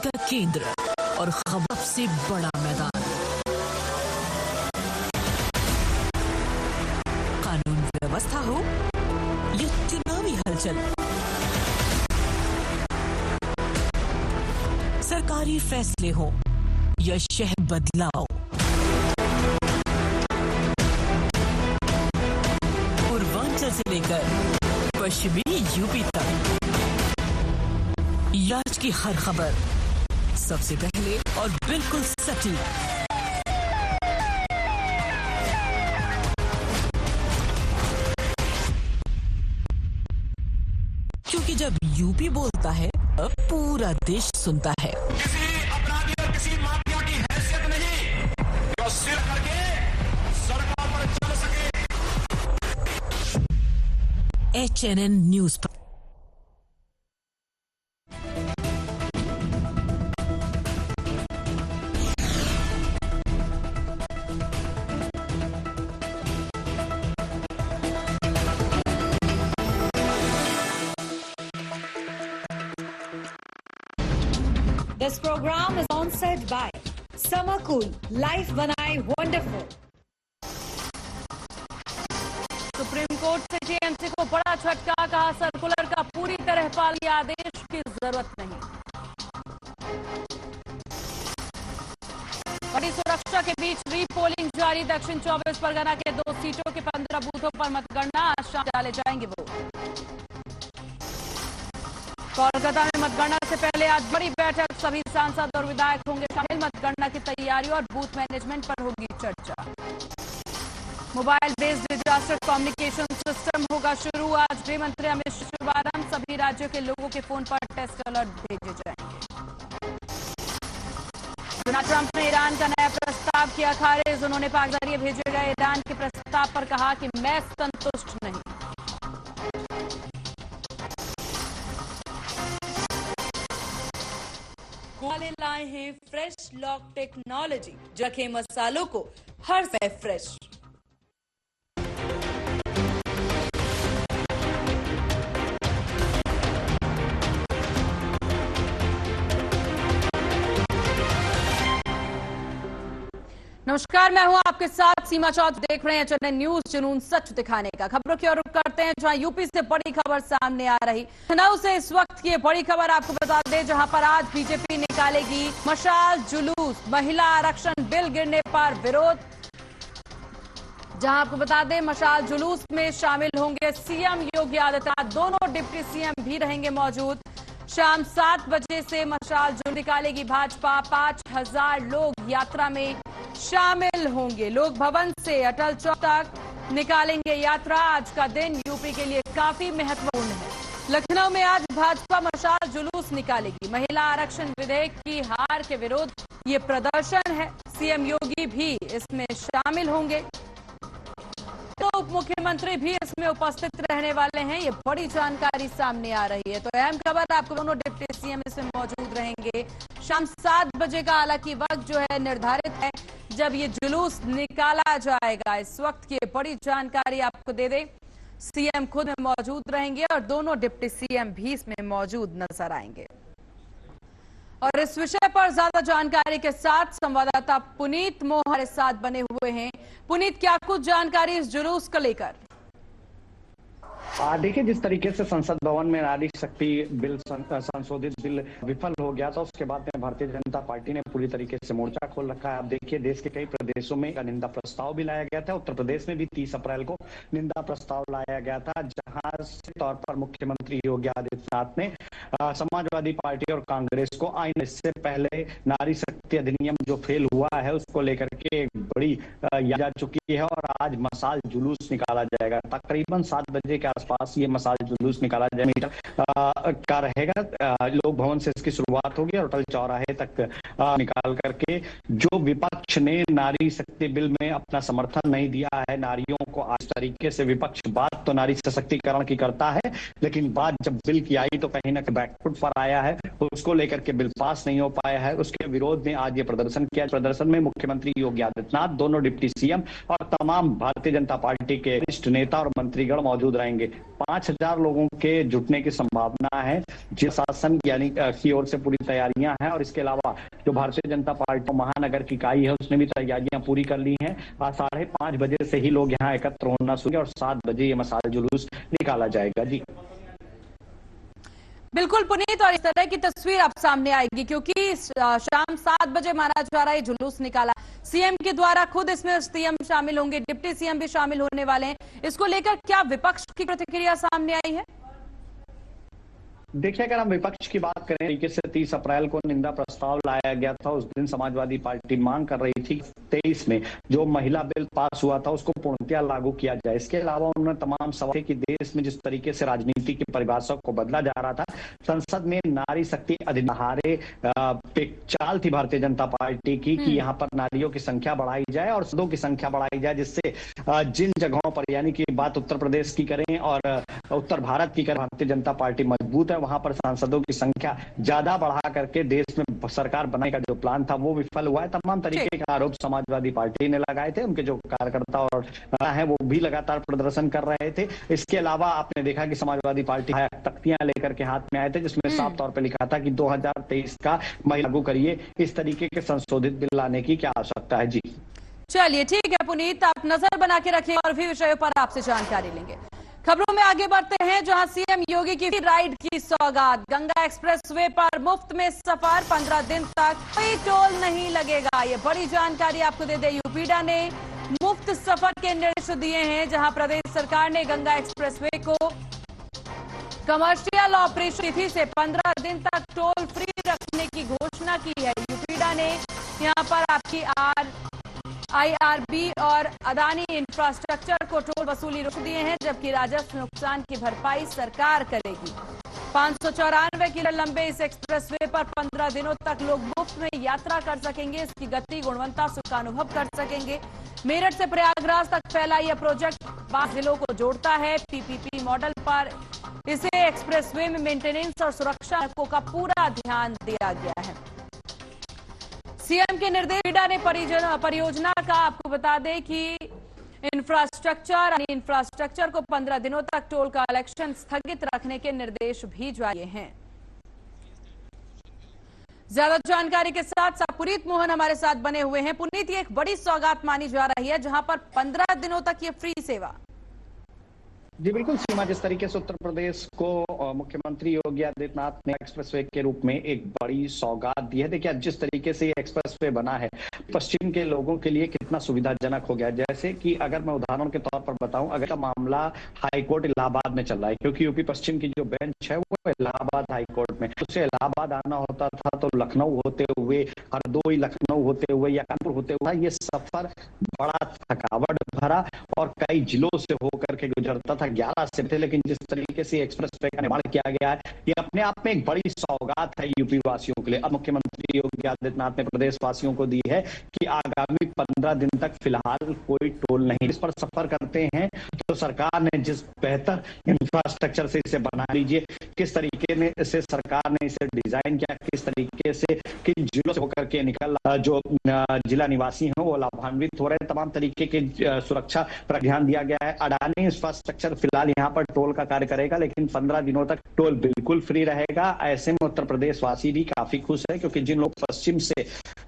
का केंद्र और खबर से बड़ा मैदान। कानून व्यवस्था हो या चुनावी हलचल, सरकारी फैसले हो या शहर बदलाव, पूर्वांचल से लेकर पश्चिमी यूपी तक, आज की हर खबर सबसे पहले और बिल्कुल सटीक। क्योंकि जब यूपी बोलता है अब पूरा देश सुनता है। किसी अपराधी और किसी माफिया की हैसियत नहीं जो सिर करके सड़कों पर चल सके। HNN न्यूज पर This program is sponsored by Summer Cool, Life Banai Wonderful. Supreme court से जेएमसी को बड़ा झटका, कहा सर्कुलर का पूरी तरह पालन, आदेश की जरूरत नहीं। बड़ी सुरक्षा के बीच रीपोलिंग जारी, दक्षिण 24 परगना के 2 सीटों के 15 बूथों पर मतगणना, आज शाम डाले जाएंगे वोट। कोलकाता में मतगणना से पहले आज बड़ी बैठक, सभी सांसद और विधायक होंगे शामिल, मतगणना की तैयारी और बूथ मैनेजमेंट पर होगी चर्चा। Mobile based disaster communication system होगा शुरू, आज गृह मंत्री अमित शाह शुभारंभ, सभी राज्यों के लोगों के फोन पर टेस्ट अलर्ट भेजे जाएंगे। डोनाल्ड ट्रंप ने ईरान का नया प्रस्ताव किया खारिज, उन्होंने पाक जरिए भेजे गए ईरान के प्रस्ताव पर कहा कि मैं संतुष्ट नहीं। वाले लाए हैं फ्रेश लॉक टेक्नोलॉजी, रखे मसालों को हर समय फ्रेश। नमस्कार, मैं हूं आपके साथ सीमा चौधरी, देख रहे हैं चैनल न्यूज, जुनून सच दिखाने का। खबरों की ओर रुख करते हैं जहां यूपी से बड़ी खबर सामने आ रही। लखनऊ से इस वक्त की बड़ी खबर आपको बता दें, जहां पर आज बीजेपी निकालेगी मशाल जुलूस, महिला आरक्षण बिल गिरने पर विरोध। जहां आपको बता दें मशाल जुलूस में शामिल होंगे सीएम योगी आदित्यनाथ, दोनों डिप्टी सीएम भी रहेंगे मौजूद। शाम 7 बजे से मशाल जुलूस निकालेगी भाजपा, 5000 लोग यात्रा में शामिल होंगे। लोक भवन से अटल चौक तक निकालेंगे यात्रा। आज का दिन यूपी के लिए काफी महत्वपूर्ण है। लखनऊ में आज भाजपा मशाल जुलूस निकालेगी। महिला आरक्षण विधेयक की हार के विरोध ये प्रदर्शन है। सीएम योगी भी इसमें शामिल होंगे, तो उप मुख्यमंत्री भी इसमें उपस्थित रहने वाले हैं। ये बड़ी जानकारी सामने आ रही है। तो अहम खबर, आपको दोनों डिप्टी सीएम इसमें मौजूद रहेंगे। शाम 7 बजे का हालांकि वक्त जो है निर्धारित है जब ये जुलूस निकाला जाएगा। इस वक्त की बड़ी जानकारी आपको दे दें, सीएम खुद में मौजूद रहेंगे और दोनों डिप्टी सीएम भी इसमें मौजूद नजर आएंगे। और इस विषय पर ज्यादा जानकारी के साथ संवाददाता पुनीत मोह हमारे साथ बने हुए हैं। पुनीत, क्या कुछ जानकारी इस जुलूस को लेकर? देखिए, जिस तरीके से संसद भवन में नारी शक्ति बिल संशोधित बिल विफल हो गया था, उसके बाद में भारतीय जनता पार्टी ने पूरी तरीके से मोर्चा खोल रखा है। आप देखिए, देश के कई प्रदेशों में निंदा प्रस्ताव भी लाया गया था। उत्तर प्रदेश में भी 30 अप्रैल को निंदा प्रस्ताव लाया गया था, जहां से तौर पर मुख्यमंत्री योगी आदित्यनाथ ने समाजवादी पार्टी और कांग्रेस को आईने से पहले नारी शक्ति अधिनियम जो फेल हुआ है उसको लेकर के एक बड़ी जा चुकी है। और आज मशाल जुलूस निकाला जाएगा। तकरीबन 7 बजे के आसपास ये मशाल जुलूस निकाला जाएगा। मीटर का रहेगा। लोक भवन से इसकी शुरुआत होगी और अटल चौराहे तक निकाल करके जो विपक्ष ने नारी शक्ति बिल में अपना समर्थन नहीं दिया है, नारियों को आज तरीके से विपक्ष बात तो नारी सशक्तिकरण की करता है, लेकिन बात जब बिल की आई तो कहीं ना कहीं बैकफुट पर आया है, उसको लेकर के बिल पास नहीं हो पाया है, उसके विरोध में आज ये प्रदर्शन किया। प्रदर्शन में मुख्यमंत्री योगी आदित्यनाथ, दोनों डिप्टी सीएम और तमाम भारतीय जनता पार्टी के वरिष्ठ नेता और मंत्रीगण मौजूद रहेंगे। 5000 लोगों के जुटने की संभावना है। जिला शासन यानी की ओर से पूरी तैयारियां हैं और इसके अलावा जो भारतीय जनता पार्टी महानगर की इकाई है उसने भी तैयारियां पूरी कर ली हैं। 5:30 बजे से ही लोग यहाँ एकत्र होना शुरू और 7 बजे ये मशाल जुलूस निकाला जाएगा। जी बिल्कुल पुनीत, और इस तरह की तस्वीर अब सामने आएगी क्योंकि शाम 7 बजे माना जा रहा है जुलूस निकाला। सीएम के द्वारा खुद इसमें सीएम शामिल होंगे, डिप्टी सीएम भी शामिल होने वाले हैं। इसको लेकर क्या विपक्ष की प्रतिक्रिया सामने आई है? देखिए, अगर हम विपक्ष की बात करें, तरीके से 30 अप्रैल को निंदा प्रस्ताव लाया गया था। उस दिन समाजवादी पार्टी मांग कर रही थी 23 में जो महिला बिल पास हुआ था उसको पूर्णतया लागू किया जाए। इसके अलावा उन्होंने तमाम सवाल कि देश में जिस तरीके से राजनीति की परिभाषा को बदला जा रहा था, संसद में नारी शक्ति अधिनियम पे चाल थी भारतीय जनता पार्टी की कि यहाँ पर नारियों की संख्या बढ़ाई जाए और सदों की संख्या बढ़ाई जाए, जिससे जिन जगहों पर, यानी कि बात उत्तर प्रदेश की करें और उत्तर भारत की करें, भारतीय जनता पार्टी मजबूत है, वहां पर सांसदों की संख्या ज्यादा बढ़ा करके देश में सरकार बनाने का जो प्लान था वो विफल हुआ है। तमाम तरीके का आरोप समाजवादी पार्टी ने लगाए थे। उनके जो कार्यकर्ता और है वो भी लगातार प्रदर्शन कर रहे थे। इसके अलावा आपने देखा कि समाजवादी पार्टी तख्तियां लेकर के हाथ में आए थे जिसमें साफ तौर पर लिखा था कि 2023 का महिला लागू करिए। इस तरीके के संशोधित बिल लाने की क्या आवश्यकता है। जी चलिए ठीक है पुनीत, आप नजर बना के रखिए और भी विषयों पर आपसे जानकारी लेंगे। खबरों में आगे बढ़ते हैं जहां सीएम योगी की राइड की सौगात। गंगा एक्सप्रेसवे पर मुफ्त में सफर, 15 दिन तक कोई टोल नहीं लगेगा। ये बड़ी जानकारी आपको दे दे, यूपीडा ने मुफ्त सफर के निर्देश दिए हैं, जहां प्रदेश सरकार ने गंगा एक्सप्रेसवे को कमर्शियल ऑपरेशन तिथि से 15 दिन तक टोल फ्री रखने की घोषणा की है। यूपीडा ने यहां पर आपकी आईआरबी और अदानी इंफ्रास्ट्रक्चर को टोल वसूली रोक दिए हैं, जबकि राजस्व नुकसान की भरपाई सरकार करेगी। 594 किलो लंबे इस एक्सप्रेसवे पर 15 दिनों तक लोग मुफ्त में यात्रा कर सकेंगे। इसकी गति, गुणवत्ता, सुख का अनुभव कर सकेंगे। मेरठ से प्रयागराज तक फैला यह प्रोजेक्ट 5 जिलों को जोड़ता है। पीपीपी मॉडल पर इसे एक्सप्रेसवे में मेंटेनेंस और सुरक्षा का पूरा ध्यान दिया गया है। सीएम के निर्देश, यूपीडा ने परियोजना का आपको बता दें कि इंफ्रास्ट्रक्चर को 15 दिनों तक टोल कलेक्शन स्थगित रखने के निर्देश भी जारी हैं। ज्यादा जानकारी के साथ पुनीत मोहन हमारे साथ बने हुए हैं। पुनीत, ये एक बड़ी सौगात मानी जा रही है जहां पर 15 दिनों तक ये फ्री सेवा। जी बिल्कुल सीमा, जिस तरीके से उत्तर प्रदेश को मुख्यमंत्री योगी आदित्यनाथ ने एक्सप्रेसवे के रूप में एक बड़ी सौगात दी है। देखिए, जिस तरीके से ये एक्सप्रेसवे बना है पश्चिम के लोगों के लिए कितना सुविधाजनक हो गया। जैसे कि अगर मैं उदाहरण के तौर पर बताऊं, अगर का मामला हाईकोर्ट इलाहाबाद में चल रहा है, क्योंकि यूपी पश्चिम की जो बेंच है वो इलाहाबाद हाईकोर्ट में, उसे इलाहाबाद आना होता था तो लखनऊ होते हुए, हरदोई लखनऊ होते हुए या कानपुर होते हुए, ये सफर बड़ा थकावट भरा और कई जिलों से होकर के गुजरता था। 11 से थे, लेकिन जिस तरीके से एक्सप्रेसवे का निर्माण किया गया है ये अपने आप में एक बड़ी सौगात है यूपी वासियों के लिए। अब मुख्यमंत्री योगी आदित्यनाथ ने प्रदेश वासियों को दी है कि आगामी 15 दिन तक फिलहाल कोई टोल नहीं, इस पर सफर करते हैं तो सरकार ने जिस बेहतर इंफ्रास्ट्रक्चर से इसे बना लीजिए, किस तरीके से सरकार ने इसे डिजाइन किया, किस तरीके से किन जिलों से होकर के निकल जो जिला निवासी हैं वो लाभान्वित हो रहे हैं। तमाम तरीके की सुरक्षा पर ध्यान दिया गया है। अडानी इंफ्रास्ट्रक्चर फिलहाल यहाँ पर टोल का कार्य करेगा, लेकिन 15 दिनों तक टोल बिल्कुल फ्री रहेगा। ऐसे में उत्तर प्रदेश वासी भी काफी खुश है, क्योंकि जिन लोग पश्चिम से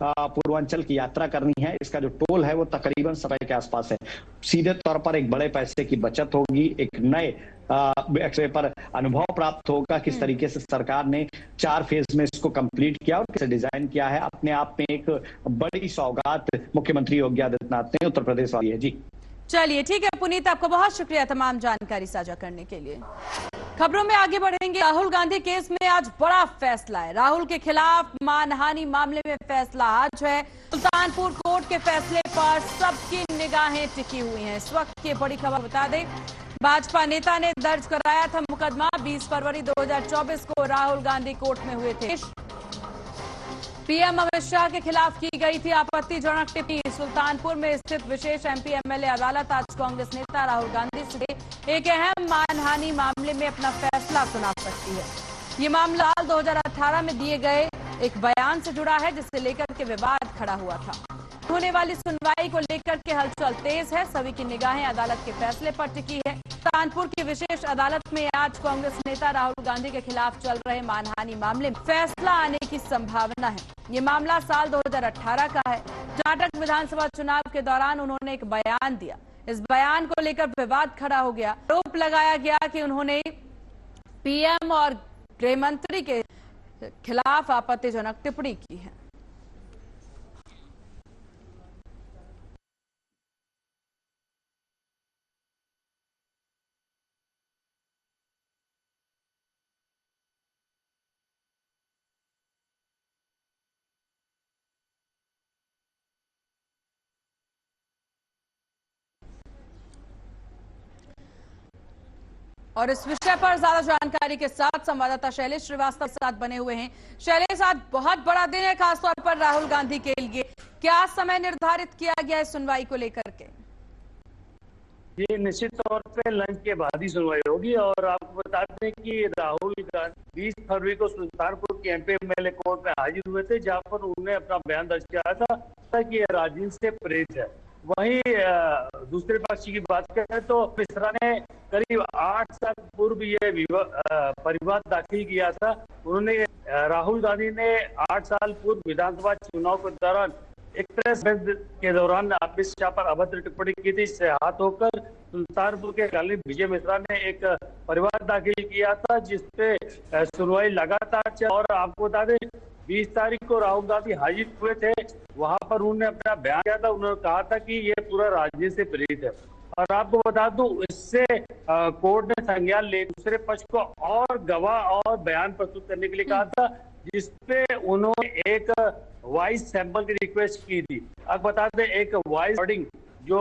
पूर्वांचल की यात्रा करनी है, इसका जो टोल है वो तकरीबन ₹100 के आसपास है। सीधे तौर पर एक बड़े पैसे की बचत होगी, एक नए एक्सप्रेसवे पर अनुभव प्राप्त होगा। किस तरीके से सरकार ने 4 फेज में इसको कंप्लीट किया और कैसे डिजाइन किया है, अपने आप में एक बड़ी सौगात मुख्यमंत्री योगी आदित्यनाथ ने उत्तर प्रदेश वाली है। जी चलिए ठीक है पुनीत, आपका बहुत शुक्रिया तमाम जानकारी साझा करने के लिए। खबरों में आगे बढ़ेंगे। राहुल गांधी केस में आज बड़ा फैसला है। राहुल के खिलाफ मानहानि मामले में फैसला आज है। सुल्तानपुर कोर्ट के फैसले पर सबकी निगाहें टिकी हुई हैं। इस वक्त की बड़ी खबर बता दें, भाजपा नेता ने दर्ज कराया था मुकदमा। 20 फरवरी 2024 को राहुल गांधी कोर्ट में हुए थे। पीएम अमित शाह के खिलाफ की गई थी आपत्तिजनक टिप्पणी। सुल्तानपुर में स्थित विशेष एमपी एमएलए अदालत आज कांग्रेस नेता राहुल गांधी से एक अहम मानहानि मामले में अपना फैसला सुना सकती है। ये मामला 2018 में दिए गए एक बयान से जुड़ा है, जिसे लेकर के विवाद खड़ा हुआ था। होने वाली सुनवाई को लेकर के हलचल तेज है। सभी की निगाहें अदालत के फैसले पर टिकी है। कानपुर की विशेष अदालत में आज कांग्रेस नेता राहुल गांधी के खिलाफ चल रहे मानहानि मामले में फैसला आने की संभावना है। ये मामला साल 2018 का है। जाटक विधानसभा चुनाव के दौरान उन्होंने एक बयान दिया। इस बयान को लेकर विवाद खड़ा हो गया। आरोप लगाया गया कि उन्होंने पीएम और गृह मंत्री के खिलाफ आपत्तिजनक टिप्पणी की है। और इस विषय पर ज्यादा जानकारी के साथ संवाददाता शैलेश श्रीवास्तव के साथ बने हुए हैं। शैलेश, आज बहुत बड़ा दिन है खासतौर पर राहुल गांधी के लिए। क्या समय निर्धारित किया गया है सुनवाई को लेकर के? ये निश्चित तौर पे लंच के बाद ही सुनवाई होगी। और आपको बता दें कि राहुल गांधी 20 फरवरी को सुल्तानपुर के एमपी एमएलए कोर्ट में हाजिर हुए थे, जहां पर उन्होंने अपना बयान दर्ज किया था कि राजनीति से प्रेरित है। वहीं दूसरे पक्ष की बात करें तो मिश्रा ने करीब 8 साल पूर्व ये परिवाद दाखिल किया था। उन्होंने राहुल गांधी ने 8 साल पूर्व विधानसभा चुनाव के दौरान एक प्रेस के दौरान अमित शाह पर अभद्र टिप्पणी की थी। इससे हाथ होकर सुल्तानपुर के कालीन विजय मिश्रा ने एक परिवाद दाखिल किया था, जिसपे सुनवाई लगातार चली। और आपको बता दें 20 तारीख को राहुल गांधी हाजिर हुए थे, वहां पर उन्होंने अपना बयान दिया था। उन्होंने कहा था कि ये पूरा राजनीति से प्रेरित है। और आपको बता दूं, इससे कोर्ट ने संज्ञान ले दूसरे पक्ष को और गवाह और बयान प्रस्तुत करने के लिए कहा था, जिसपे उन्होंने एक वॉइस सैंपल की रिक्वेस्ट की थी। आप बता दें एक वॉइस रिकॉर्डिंग जो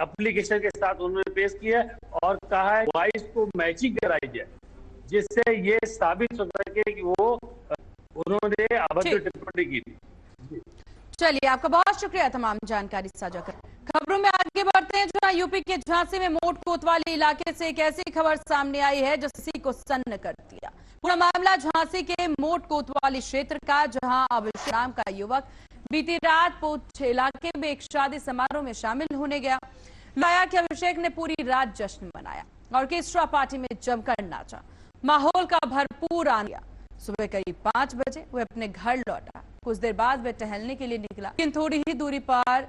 एप्लीकेशन के साथ उन्होंने पेश की है और कहा है वॉइस को मैचिंग कराई जाए, जिससे ये साबित हो सके कि वो उन्होंने अभद्र टिप्पणी की थी। चलिए, आपका बहुत शुक्रिया तमाम जानकारी साझा कर। खबरों में आगे बढ़ते हैं, जहां यूपी के झांसी में मोट कोतवाली इलाके से एक ऐसी खबर सामने आई है जो किसी को सन्न कर दिया। पूरा मामला झांसी के मोट कोतवाली क्षेत्र का, जहां अभिषेक नाम का युवक बीती रात पोछ इलाके में एक शादी समारोह में शामिल होने गया। लाया कि अभिषेक ने पूरी रात जश्न मनाया, ऑर्केस्ट्रा पार्टी में जमकर नाचा, माहौल का भरपूर आनंद लिया। सुबह करीब 5 बजे वह अपने घर लौटा। कुछ देर बाद वह टहलने के लिए निकला, लेकिन थोड़ी ही दूरी पर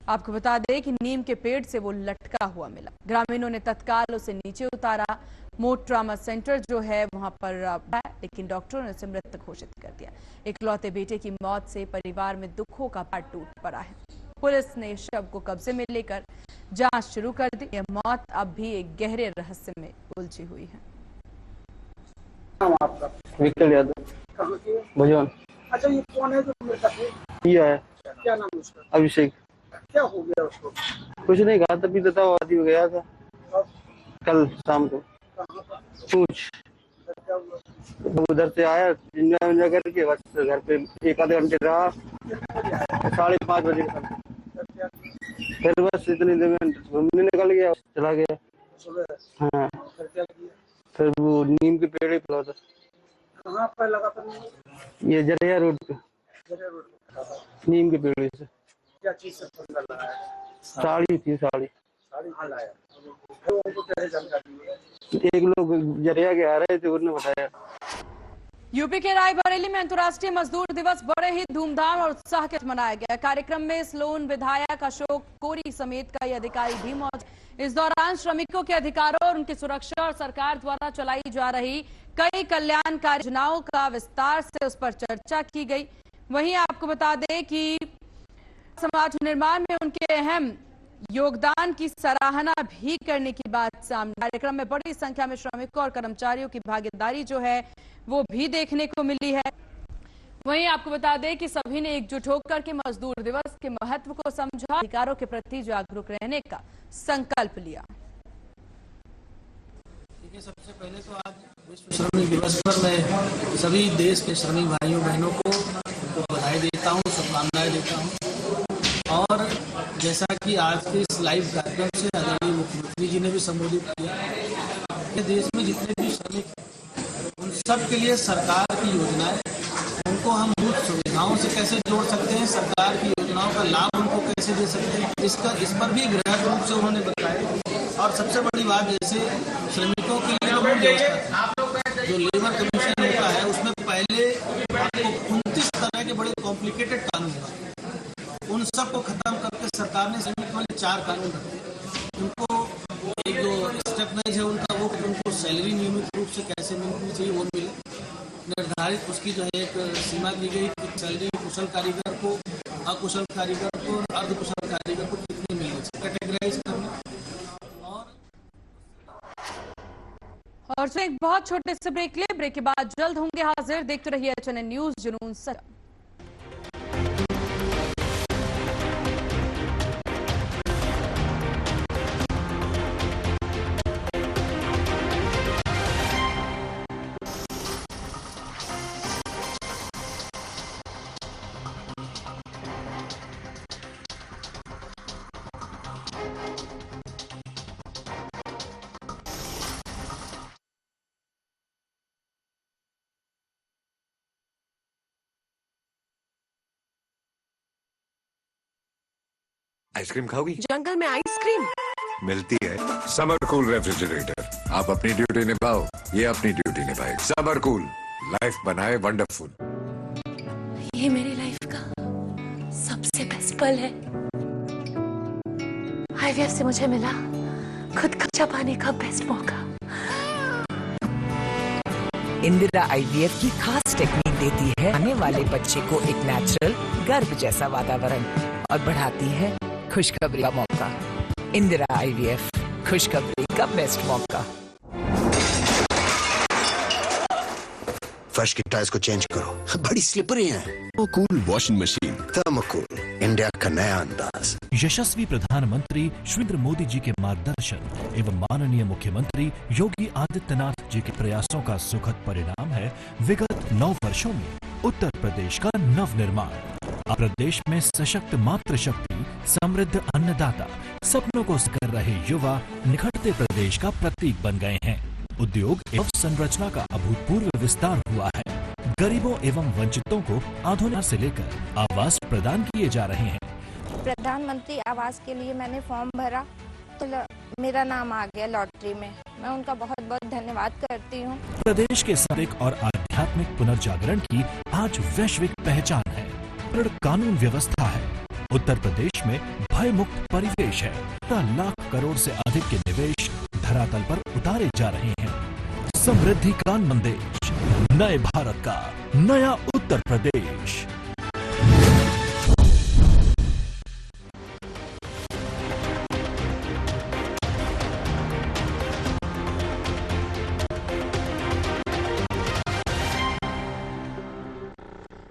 आपको बता दें कि नीम के पेड़ से वो लटका हुआ मिला। ग्रामीणों ने तत्काल उसे नीचे उतारा। मोट ट्रॉमा सेंटर जो है वहां पर, लेकिन डॉक्टरों ने उसे मृत घोषित कर दिया। इकलौते बेटे की मौत से परिवार में दुखों का पहाड़ टूट पड़ा है। पुलिस ने शव को कब्जे में लेकर जांच शुरू कर दी। यह मौत अब भी एक गहरे रहस्य में उलझी हुई है। आपका विकल यादव, कहाँ की है? भजवान। अच्छा, ये कौन है जो मृतक है? किया है क्या नाम है उसका? अभिषेक। क्या हो गया उसको? कुछ नहीं कहा, तभी तो आदि गया था अब कल शाम को। कहाँ पर? पूछ क्या हुआ? वो उधर से आया इंजॉय करके, बस घर पे 1 आधे घंटे रहा। 5:30 बजे क्या फिर बस इतनी देर में घूमने निकल गया, चला गया। सुबह? हाँ, फिर क्या किया? फिर वो नीम के पेड़ पे था। कहाँ पर लगा था? ये जरिया रोड पे, जरिया रोड पे लगा था। नीम के पेड़ से। क्या चीज से फंदा लगाया? साड़ी थी, साड़ी कहाँ लाया? उनको कैसे जानकारी हुई? एक लोग जरिया के आ रहे थे, उन्होंने बताया। यूपी के रायबरेली में अंतर्राष्ट्रीय मजदूर दिवस बड़े ही धूमधाम और उत्साह के साथ मनाया गया। कार्यक्रम में स्लोन विधायक अशोक कोरी समेत कई अधिकारी भी मौजूद। इस दौरान श्रमिकों के अधिकारों और उनकी सुरक्षा और सरकार द्वारा चलाई जा रही कई कल्याणकारी योजनाओं का विस्तार से उस पर चर्चा की गई। वहीं आपको बता दें कि समाज निर्माण में उनके अहम योगदान की सराहना भी करने की बात सामने। कार्यक्रम में बड़ी संख्या में श्रमिकों और कर्मचारियों की भागीदारी जो है वो भी देखने को मिली है। वहीं आपको बता दें कि सभी ने एकजुट होकर के मजदूर दिवस के महत्व को समझा, अधिकारों के प्रति जागरूक रहने का संकल्प लिया। देखिए, सबसे पहले तो आज विश्व श्रमिक दिवस पर मैं सभी देश के श्रमिक भाइयों बहनों को बधाई देता हूँ, शुभकामनाएं देता हूँ। और जैसा कि आज के इस लाइव कार्यक्रम से आदरणीय मुख्यमंत्री जी ने भी संबोधित किया, देश में जितने भी सबके लिए सरकार की योजनाएं, उनको हम मूल सुविधाओं से कैसे जोड़ सकते हैं, सरकार की योजनाओं का लाभ उनको कैसे दे सकते हैं, इस पर भी गृह रूप से उन्होंने बताया। और सबसे बड़ी बात, जैसे श्रमिकों के लिए मूल व्यवस्था जो लेबर कमीशन होता है, उसमें पहले आपको 29 तरह के बड़े कॉम्प्लिकेटेड कानून हुआ, उन सबको खत्म करके सरकार ने श्रमिक वाले 4 कानून रखे। उनको एक जो स्टेप वाइज है उनका, वो उनको सैलरी नियमित रूप से कैसे मिलनी चाहिए वो मिले, निर्धारित उसकी जो है एक सीमा दी गई कि सैलरी कुशल कारीगर को, अकुशल कारीगर को, अर्धकुशल कारीगर को कितनी मिलनी चाहिए, कैटेगराइज करना। और एक बहुत छोटे से ब्रेक ले, ब्रेक के बाद जल्द होंगे हाजिर। देखते रहिए HNN न्यूज, जुनून सच। आइसक्रीम खाओगी? जंगल में आइसक्रीम मिलती है समर कूल रेफ्रिजरेटर। आप अपनी ड्यूटी निभाओ, ये अपनी ड्यूटी निभाए। समर कूल, लाइफ बनाए वंडरफुल। ये मेरी लाइफ का सबसे बेस्ट पल है। IVF से मुझे मिला खुद का छपाने का बेस्ट मौका। इंदिरा IVF की खास टेक्निक देती है आने वाले बच्चे को एक नेचुरल गर्भ जैसा वातावरण और बढ़ाती है खुशखबरी का मौका। इंदिरा IVF, खुशखबरी का बेस्ट मौका। फर्श की टाइल्स को चेंज करो, बड़ी स्लिपरी हैं। थर्मोकूल वॉशिंग मशीन। थर्मोकूल, इंडिया का नया अंदाज। यशस्वी प्रधानमंत्री श्री नरेंद्र मोदी जी के मार्गदर्शन एवं माननीय मुख्यमंत्री योगी आदित्यनाथ जी के प्रयासों का सुखद परिणाम है विगत 9 वर्षों में उत्तर प्रदेश का नव निर्माण। अब प्रदेश में सशक्त मातृशक्ति, समृद्ध अन्नदाता, सपनों को कर रहे युवा निखरते प्रदेश का प्रतीक बन गए हैं। उद्योग एवं संरचना का अभूतपूर्व विस्तार हुआ है। गरीबों एवं वंचितों को आधुनिक से लेकर आवास प्रदान किए जा रहे हैं। प्रधानमंत्री आवास के लिए मैंने फॉर्म भरा तो मेरा नाम आ गया लॉटरी में। मैं उनका बहुत बहुत धन्यवाद करती हूँ। प्रदेश के सामाजिक और आध्यात्मिक पुनर्जागरण की आज वैश्विक पहचान है। कानून व्यवस्था है। उत्तर प्रदेश में भय मुक्त परिवेश है। 10 लाख करोड़ से अधिक के निवेश धरातल पर उतारे जा रहे हैं। समृद्धि का संदेश, नए भारत का नया उत्तर प्रदेश।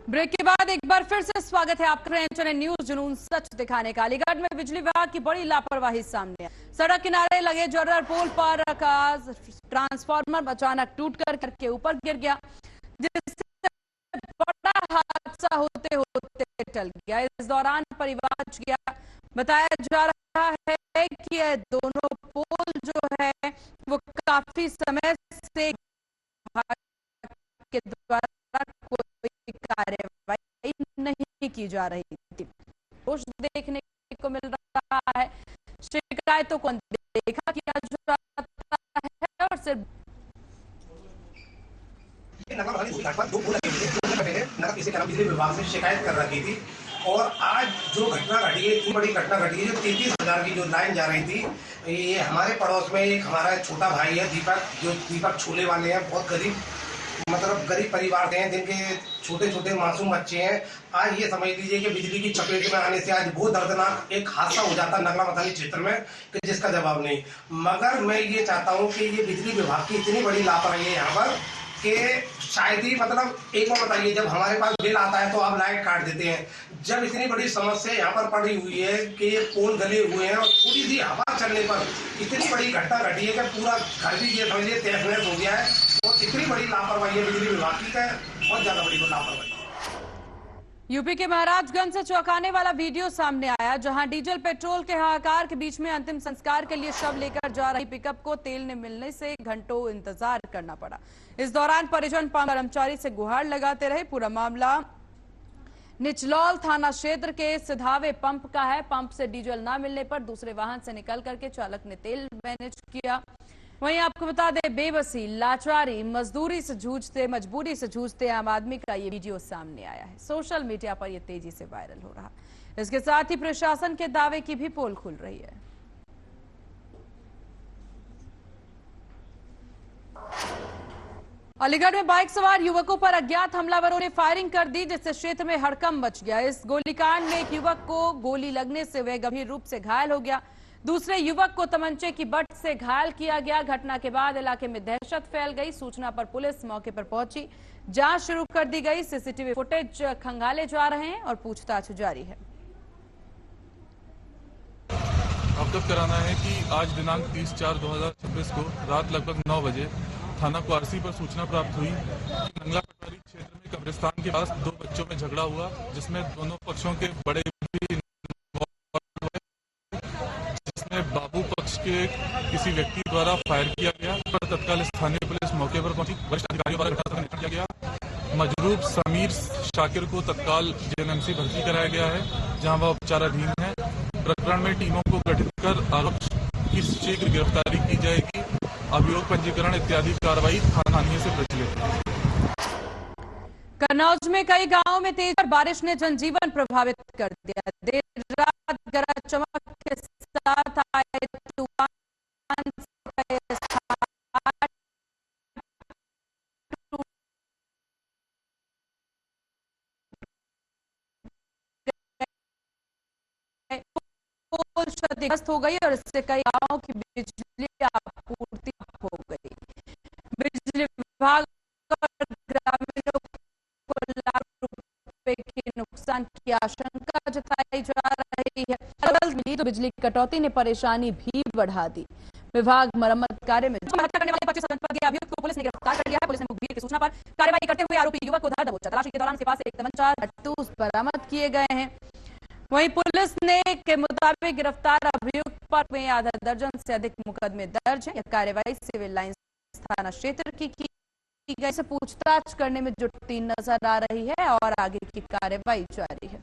ब्रेक के बाद एक बार फिर से स्वागत है आपका HNN न्यूज, जुनून सच दिखाने का। अलीगढ़ में बिजली विभाग की बड़ी लापरवाही सामने आई। सड़क किनारे लगे जर्जर पोल पर ट्रांसफार्मर अचानक टूटकर घर के ऊपर गिर गया, जिससे बड़ा हादसा होते होते टल गया। इस दौरान परिवार बच गया। बताया जा रहा है कि ये दोनों पोल जो है वो काफी समय से के द्वारा कोई कार्रवाई नहीं की जा रही थी। दोष देखने को मिल रहा है। शिकायतों को देखा किया जाता है और सिर्फ बिजली विभाग से शिकायत कर रखी थी। और आज जो घटना घटी है, इतनी बड़ी घटना घटी है, जो 33,000 की जो लाइन जा रही थी, ये हमारे पड़ोस में एक हमारा छोटा भाई है दीपक, जो दीपक छोले वाले हैं, बहुत गरीब गरीब परिवार के हैं, जिनके छोटे छोटे मासूम बच्चे हैं। आज ये समझ लीजिए कि बिजली की चपेट में आने से आज बहुत दर्दनाक एक हादसा हो जाता नगला मथानी क्षेत्र में, कि जिसका जवाब नहीं। मगर मैं ये चाहता हूँ कि ये बिजली विभाग की इतनी बड़ी लापरवाही है यहाँ पर कि शायद ही एक और बताइए, जब हमारे पास बिल आता है तो आप लाइट काट देते हैं। जब इतनी बड़ी समस्या यहाँ पर पड़ी हुई है कि ये पोल गले हुए हैं और थोड़ी सी हवा चलने पर इतनी बड़ी घटना घटी है कि पूरा घर भी ये समझिए तहस नहस हो गया है। और इतनी बड़ी लापरवाही है बिजली विभाग की, बहुत ज्यादा बड़ी लापरवाही। यूपी के महाराजगंज से चौंकाने वाला वीडियो सामने आया, जहां डीजल पेट्रोल के हाहाकार के बीच में अंतिम संस्कार के लिए शव लेकर जा रही पिकअप को तेल न मिलने से घंटों इंतजार करना पड़ा। इस दौरान परिजन पंप कर्मचारी से गुहार लगाते रहे। पूरा मामला निचलौल थाना क्षेत्र के सिधावे पंप का है। पंप से डीजल न मिलने पर दूसरे वाहन से निकल करके चालक ने तेल मैनेज किया। वहीं आपको बता दें, बेबसी, लाचारी, मजबूरी से जूझते आम आदमी का ये वीडियो सामने आया है। सोशल मीडिया पर यह तेजी से वायरल हो रहा है। इसके साथ ही प्रशासन के दावे की भी पोल खुल रही है। अलीगढ़ में बाइक सवार युवकों पर अज्ञात हमलावरों ने फायरिंग कर दी, जिससे क्षेत्र में हड़कंप मच गया। इस गोलीकांड में एक युवक को गोली लगने से वह गंभीर रूप से घायल हो गया। दूसरे युवक को तमंचे की बट से घायल किया गया। घटना के बाद इलाके में दहशत फैल गई। सूचना पर पुलिस मौके पर पहुंची, जांच शुरू कर दी गई। सीसीटीवी फुटेज खंगाले जा रहे हैं और पूछताछ जारी है। अवगत कराना है कि आज दिनांक 30/4/2026 को रात लगभग 9 बजे थाना क्वारसी पर सूचना प्राप्त हुई कि नंगला पटवारी क्षेत्र में कब्रिस्तान के पास 2 बच्चों में झगड़ा हुआ, जिसमें दोनों पक्षों के बड़े भी, जिसमें बाबू पक्ष के किसी व्यक्ति द्वारा फायर किया गया। पर तत्काल स्थानीय पुलिस मौके पर पहुंची। वरिष्ठ अधिकारियों द्वारा घटना का निरीक्षण किया गया। मजरूब समीर शाकिर को तत्काल जेएनएमसी भर्ती कराया गया है, जहां वह उपचाराधीन है। प्रकरण में टीमों को गठित कर आरोपी की शीघ्र गिरफ्तारी की जाएगी। अभियोग पंजीकरण इत्यादि कार्रवाई थानान्य से प्रचलित है। कन्नौज में कई गांवों में तेज बारिश ने जनजीवन प्रभावित कर दिया। देर रात गरज चमक के साथ आए तूफान क्षतिग्रस्त हो गई और इससे कई गांवों की बिजली आपूर्ति हो गई। बिजली विभाग और ग्रामीणों को लाख रुपए के नुकसान की आशंका जताई जा रही है। मिली तो बिजली कटौती ने परेशानी भी बढ़ा दी। विभाग मरम्मत कार्य में हत्या करने वाले 25 आतंकवादी अभियुक्त को पुलिस ने गिरफ्तार कर लिया है। पुलिस ने मुखबिर की सूचना पर कार्रवाई करते हुए आरोपी युवक को धार दबोचा। तलाशी के दौरान उसके पास एक तमंचा कारतूस बरामद किए गए हैं। वहीं पुलिस ने के मुताबिक गिरफ्तार अभियुक्त पर में आधा दर्जन से अधिक मुकदमे दर्ज है। यह कार्रवाई सिविल लाइंस थाना क्षेत्र की गई से पूछताछ करने में जुटी नजर आ रही है और आगे की कार्रवाई जारी है।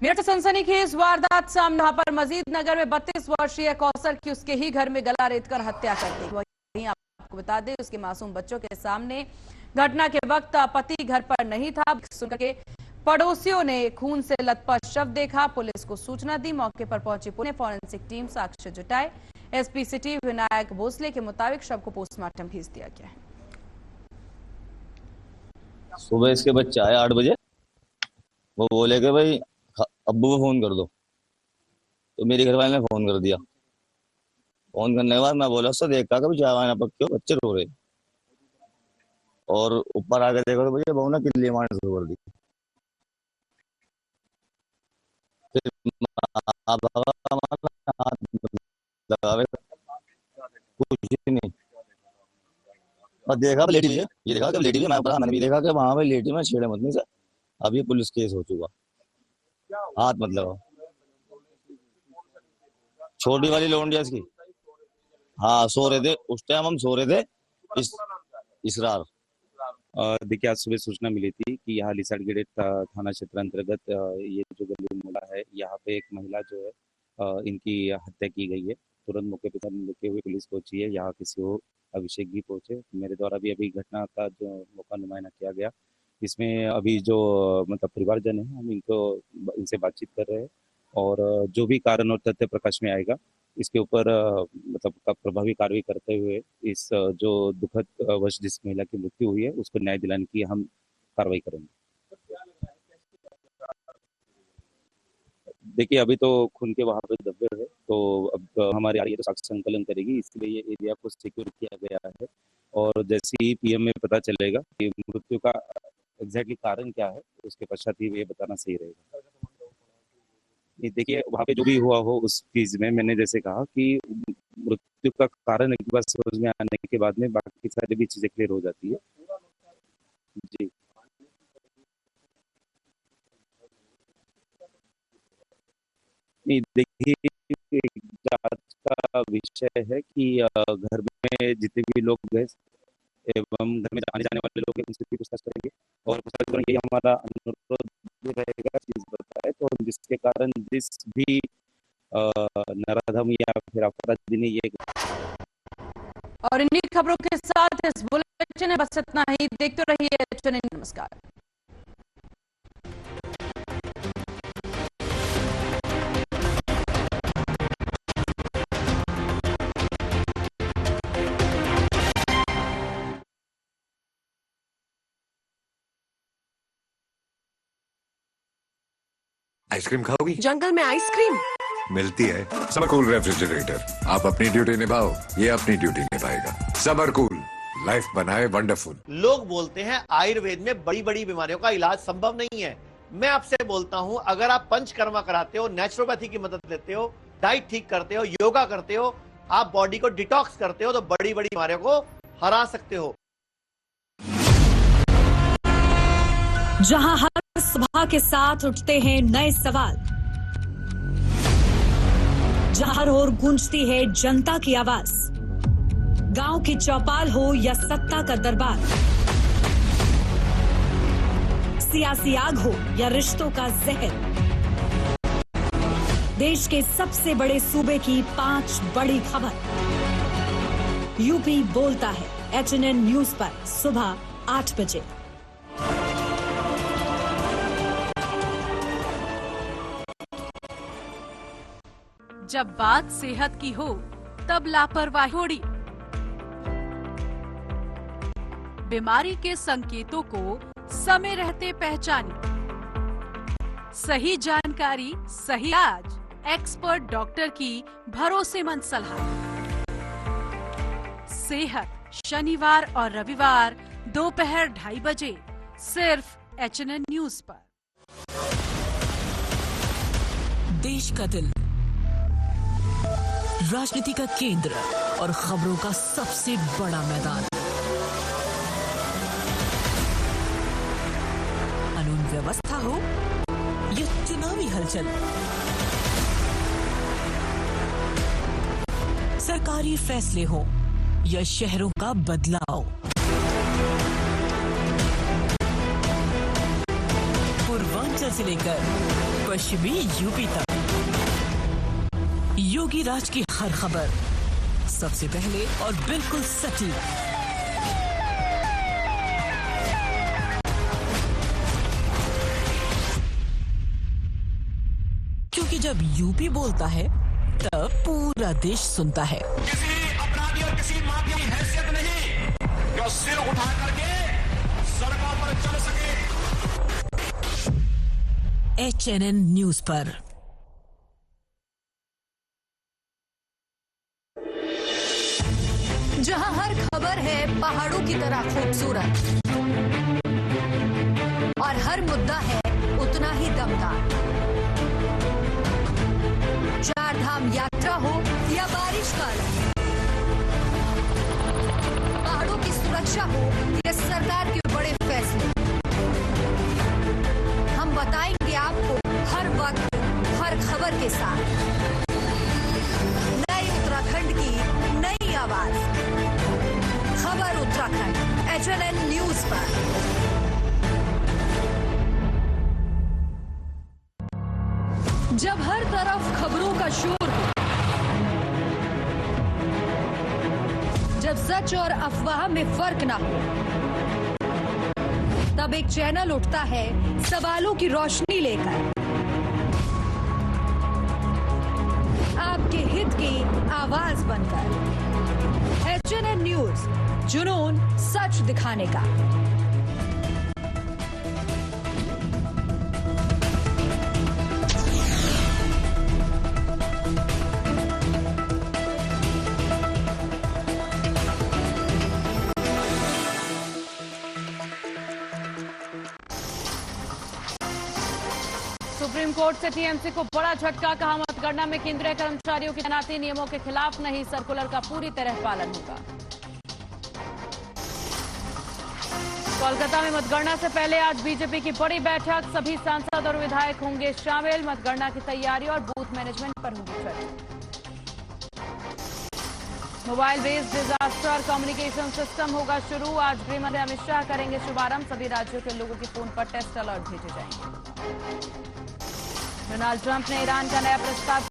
मेरठ से सनसनीखेज वारदात सामने पर मजीद नगर में 32 वर्षीय कौशल की उसके ही घर में गला रेतकर हत्या कर दी। वहीं आपको बता दें, उसके मासूम बच्चों के सामने घटना के वक्त पति घर पर नहीं था। सुनकर के पड़ोसियों ने खून से लथपथ शव देखा। पुलिस को सूचना दी। मौके पर पहुंची पुणे फॉरेंसिक टीम साक्ष्य जुटाए। एसपी सिटी विनायक भोसले के मुताबिक शव को पोस्टमार्टम भेज दिया गया है। सुबह इसके बच्चे आए 8 बजे। वो बोले कि भाई अब्बू को फोन कर दो, तो मेरी घरवाली ने फोन कर दिया। फोन करने के बाद मैं बोला उससे, देखा कभी चाय वाना पक्के बच्चे रो रहे, और ऊपर आके देखो तो भैया बहू ने किल्ली मारने शुरू कर दी। फिर कुछ नहीं, और देखा लेडी में, ये देखा कि लेडी में, मैंने भी देखा कि वहां पे लेडी में छेड़े मत नहीं सर। अब ये पुलिस केस हो चुका। हाथ मतलब छोटी वाली लौंडिया इसकी। हाँ, सो रहे थे उस टाइम, हम सो रहे थे। इसरार। देखिए, आज सुबह सूचना मिली थी कि यहाँ लिसाड़ गेट थाना क्षेत्र अंतर्गत ये जो गली मोहल्ला है, यहाँ पे एक महिला जो है इनकी हत्या की गई है। तुरंत मौके पर लेके हुए पुलिस पहुंची है। यहाँ किसी और अभिषेक भी पहुंचे। मेरे द्वारा भी अभी घटना का जो मौका नुमाइना किया गया, इसमें अभी जो मतलब परिवारजन है, हम इनसे बातचीत कर रहे हैं, और जो भी कारण और तथ्य प्रकाश में आएगा, इसके ऊपर मतलब प्रभावी कार्रवाई करते हुए इस जो दुखद वश जिस महिला की मृत्यु हुई है उसको न्याय दिलाने की हम कार्रवाई करेंगे। देखिए, अभी तो खून के वहां पे धब्बे है, तो अब हमारी आ रही है तो साक्ष्य संकलन करेगी, इसलिए ये एरिया को सिक्योर किया गया है। और जैसे ही पीएम में पता चलेगा कि मृत्यु का एग्जैक्टली कारण क्या है, उसके पश्चात ही ये बताना सही रहेगा। देखिए वहाँ पे जो भी हुआ हो उस चीज में मैंने जैसे कहा कि मृत्यु का कारण एक बार समझ में आने के बाद में बाकी सारी भी चीजें क्लियर हो जाती है। जी नहीं, देखिए जांच का विषय है कि घर में जितने भी लोग गए एवं घर में आने जाने वाले लोग हैं उनसे भी पूछताछ करेंगे और पूछताछ करेंगे। हमारा अनुरोध रहेगा चीज बताए तो जिसके कारण जिस भी नराधम या फिर अपराधी ने ये। और इन्हीं खबरों के साथ इस बुलेटिन में बस इतना ही। देखते रहिए। नमस्कार। आइसक्रीम खाओगी? जंगल में आइसक्रीम मिलती है। समर कूल रेफ्रिजरेटर, आप अपनी ड्यूटी निभाओ, ये अपनी ड्यूटी निभाएगा। समर कूल, लाइफ बनाए वंडरफुल। लोग बोलते हैं आयुर्वेद में बड़ी बड़ी बीमारियों का इलाज संभव नहीं है। मैं आपसे बोलता हूं, अगर आप पंचकर्मा कराते हो, नेचुरोपैथी की मदद लेते हो, डाइट ठीक करते हो, योगा करते हो, आप बॉडी को डिटॉक्स करते हो, तो बड़ी बड़ी बीमारियों को हरा सकते हो। जहां हर सुबह के साथ उठते हैं नए सवाल, जहां हर ओर गूंजती है जनता की आवाज, गांव की चौपाल हो या सत्ता का दरबार, सियासी आग हो या रिश्तों का जहर, देश के सबसे बड़े सूबे की 5 बड़ी खबर। यूपी बोलता है HNN न्यूज पर सुबह 8 बजे। जब बात सेहत की हो तब लापरवाही थोड़ी। बीमारी के संकेतों को समय रहते पहचाने। सही जानकारी, सही इलाज, एक्सपर्ट डॉक्टर की भरोसेमंद सलाह। सेहत शनिवार और रविवार दोपहर 2:30 बजे सिर्फ HNN न्यूज पर। देश का दिल, राजनीति का केंद्र और खबरों का सबसे बड़ा मैदान। कानून व्यवस्था हो या चुनावी हलचल, सरकारी फैसले हो या शहरों का बदलाव, पूर्वांचल से लेकर पश्चिमी यूपी तक, योगी राज की हर खबर सबसे पहले और बिल्कुल सटीक। क्योंकि जब यूपी बोलता है तब पूरा देश सुनता है। किसी अपराधी और किसी माफिया की हैसियत नहीं जो सिर उठा करके सड़कों पर चल सके। HNN न्यूज पर। जहां हर खबर है पहाड़ों की तरह खूबसूरत और हर मुद्दा है उतना ही दमदार। चार धाम यात्रा हो या बारिश का अलर्ट, पहाड़ों की सुरक्षा हो या सरकार के बड़े फैसले, हम बताएंगे आपको हर वक्त हर खबर के साथ। नए उत्तराखंड की नई आवाज, खबर उत्तराखंड, HNN न्यूज पर। जब हर तरफ खबरों का शोर हो, जब सच और अफवाह में फर्क ना हो, तब एक चैनल उठता है सवालों की रोशनी लेकर, आपके हित की आवाज बनकर। HNN न्यूज, जुनून सच दिखाने का। सुप्रीम कोर्ट कोर्ट से टीएमसी को बड़ा झटका, कहा मतगणना में केंद्रीय कर्मचारियों की तैनाती नियमों के खिलाफ नहीं, सर्कुलर का पूरी तरह पालन होगा। कोलकाता में मतगणना से पहले आज बीजेपी की बड़ी बैठक, सभी सांसद और विधायक होंगे शामिल, मतगणना की तैयारी और बूथ मैनेजमेंट पर होगी चर्चा। Mobile based disaster communication system होगा शुरू, आज गृह मंत्री अमित शाह करेंगे शुभारंभ, सभी राज्यों के लोगों के फोन पर टेस्ट अलर्ट भेजे जाएंगे। डोनाल्ड ट्रंप ने ईरान का नया प्रस्ताव